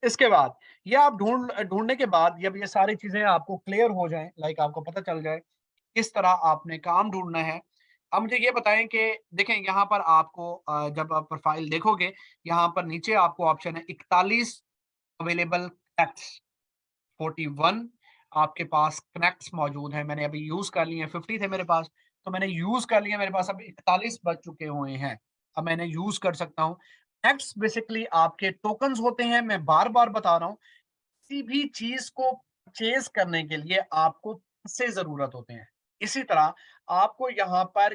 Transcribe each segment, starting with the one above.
इसके बाद ये आप ढूँढने के बाद जब ये सारी चीज़ें आपको क्लियर हो जाएँ, लाइक आपको पता चल जाए, किस तरह आपने काम ढूँढना है। अब मुझे ये बताएँ कि देखें यहाँ पर आपको जब आप प्रोफ़ाइल देखोगे, यहाँ पर नीचे आपको ऑप्शन है 41 अवेलेबल कनेक्ट्स, 41 आपके पास कनेक्ट्स मौजूद हैं। मैंने अभी यूज़ कर लिए हैं, 50 थे मेरे पास, तो मैंने यूज़ कर लिए, मेरे पास अब 41 बच चुके हुए हैं। अब मैंने यूज़ कर सकता हूँ। कनेक्ट्स बेसिकली आपके टोकन्स होते हैं, मैं बार-बार बता रहा हूँ। किसी भी चीज़ को परचेज़ करने के लिए आपको पैसे ज़रूरत होते हैं। इसी तरह आपको यहाँ पर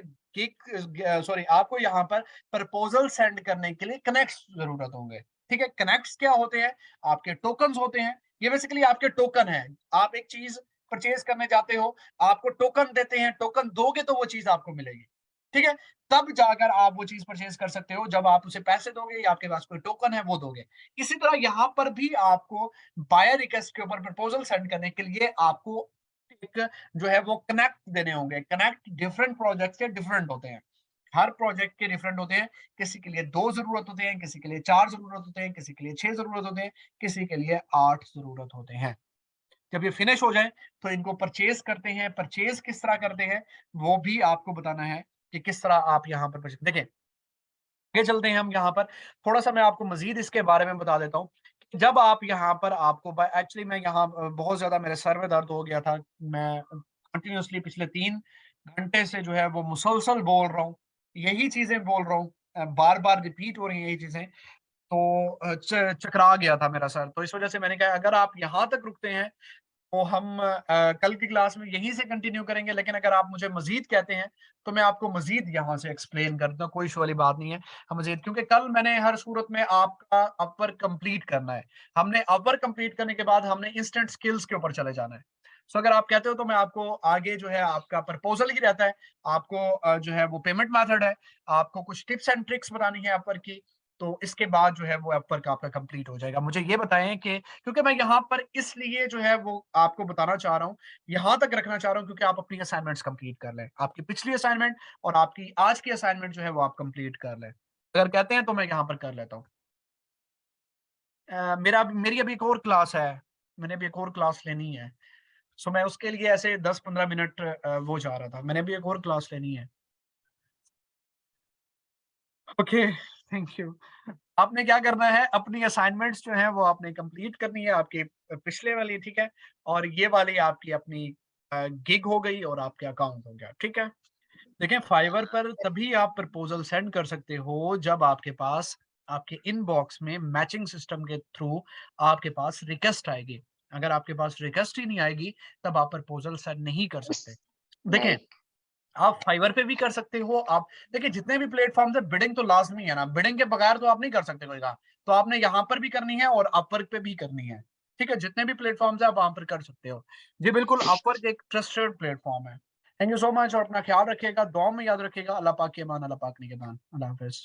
आपको यहाँ पर प्रपोज़ल सेंड करने के लिए कनेक्ट्स ज़रूरत होंगे। ठीक है? कनेक्ट्स क्या होते हैं? आपके टोकन्स होते हैं। ये बेसिकली आपके टोकन हैं। आप एक चीज़ परचेज़ करने जाते हो, आपको टोकन देते हैं, टोकन दोगे तो वो चीज़ आपको मिलेगी। ठीक है? तब जाकर आप वो चीज़ परचेज़ कर सकते हो, जब आप उसे पैसे दोगे या आपके पास कोई टोकन है वो दोगे। इसी तरह यहाँ पर भी आपको बायर रिक्वेस्ट के ऊपर प्रपोज़ल सेंड करने के लिए आपको एक जो है वो कनेक्ट देने होंगे। कनेक्ट डिफरेंट प्रोजेक्ट्स के डिफरेंट होते हैं। हर प्रोजेक्ट के डिफरेंट होते हैं। किसी के लिए 2 ज़रूरत होते हैं, किसी के लिए 4 ज़रूरत होते हैं, किसी के लिए 6 ज़रूरत होते हैं, किसी के लिए 8 ज़रूरत होते हैं। जब ये फिनिश हो जाए तो इनको परचेज़ करते हैं। परचेज़ किस तरह करते हैं, वो भी आपको बताना है कि किस तरह आप यहाँ पर देखिए, आगे चलते हैं हम यहाँ पर, थोड़ा-सा मैं आपको मज़ीद इसके बारे में बता देता हूँ। जब आप यहाँ पर आपको एक्चुअली मैं यहाँ बहुत ज़्यादा मेरे सर में दर्द हो गया था। मैं कंटिन्यूअसली पिछले 3 घंटे से जो है वो मुसलसल बोल रहा हूँ। यही चीज़ें बोल रहा हूँ। बार-बार रिपीट हो रही हैं यही चीज़ें। तो चकरा गया था मेरा सर। तो इस वज़ह से मैंने कहा अगर आप यहाँ तक रुकते हैं तो हम कल की क्लास में यहीं से कंटिन्यू करेंगे, लेकिन अगर आप मुझे मज़ीद कहते हैं, तो मैं आपको मज़ीद यहाँ से एक्सप्लेन कर दूँ, कोई इश्यू वाली बात नहीं है। हम मज़ीद क्योंकि कल मैंने हर सूरत में आपका अपर कंप्लीट करना है। हमने अपर कंप्लीट करने के बाद हमने इंस्टेंट स्किल्स के ऊपर चले जाना है। सो अगर आप कहते हो तो मैं आपको आगे जो है आपका प्रपोज़ल ही रहता है, आपको जो है वो पेमेंट मेथड है, आपको कुछ टिप्स एंड ट्रिक्स बतानी है अपर की, तो इसके बाद जो है वो अपर का आपका कंप्लीट हो जाएगा। मुझे ये बताएँ कि क्योंकि मैं यहाँ पर इसलिए जो है वो आपको बताना चाह रहा हूँ, यहाँ तक रखना चाह रहा हूँ क्योंकि आप अपनी असाइनमेंट्स कंप्लीट कर लें। आपकी पिछली असाइनमेंट और आपकी आज की असाइनमेंट जो है वो आप कंप्लीट कर लें। अगर कहते हैं तो मैं यहाँ पर कर लेता हूँ। मेरी अभी एक और क्लास है, मैंने अभी एक और क्लास लेनी है। सो मैं उसके लिए ऐसे 10-15 मिनट वो चाह रहा था। मैंने अभी एक और क्लास लेनी है। Okay, thank you. आपने क्या करना है, अपनी असाइनमेंट्स जो हैं वो आपने कंप्लीट करनी है, आपकी पिछले वाली, ठीक है? और ये वाली आपकी अपनी गिग हो गई और आपके अकाउंट हो गया, ठीक है? देखिए फाइवर पर तभी आप प्रपोज़ल सेंड कर सकते हो जब आपके पास आपके इनबॉक्स में मैचिंग सिस्टम के थ्रू आपके पास रिक्वेस्ट आएगी। अगर आपके पास रिक्वेस्ट ही नहीं आएगी, तब आप प्रपोज़ल सेंड नहीं कर सकते। देखें राइट। आप फाइवर पे भी कर सकते हो, आप देखिए जितने भी प्लेटफ़ॉर्म्स हैं बिडिंग तो लाज़मी है ना, बिडिंग के बगैर तो आप नहीं कर सकते कोई काम। तो आपने यहाँ पर भी करनी है और अपवर्क पे भी करनी है, ठीक है? जितने भी प्लेटफ़ॉर्म्स हैं आप वहाँ पर कर सकते हो। जी बिल्कुल, अपवर्क एक ट्रस्टेड प्लेटफ़ॉर्म है। थैंक यू सो मच और अपना ख़्याल रखिएगा, दुआ में याद रखिएगा। अल्लाह पाक की अमान, अल्लाह पाक निगहबान। अल्लाह हाफ़िज़।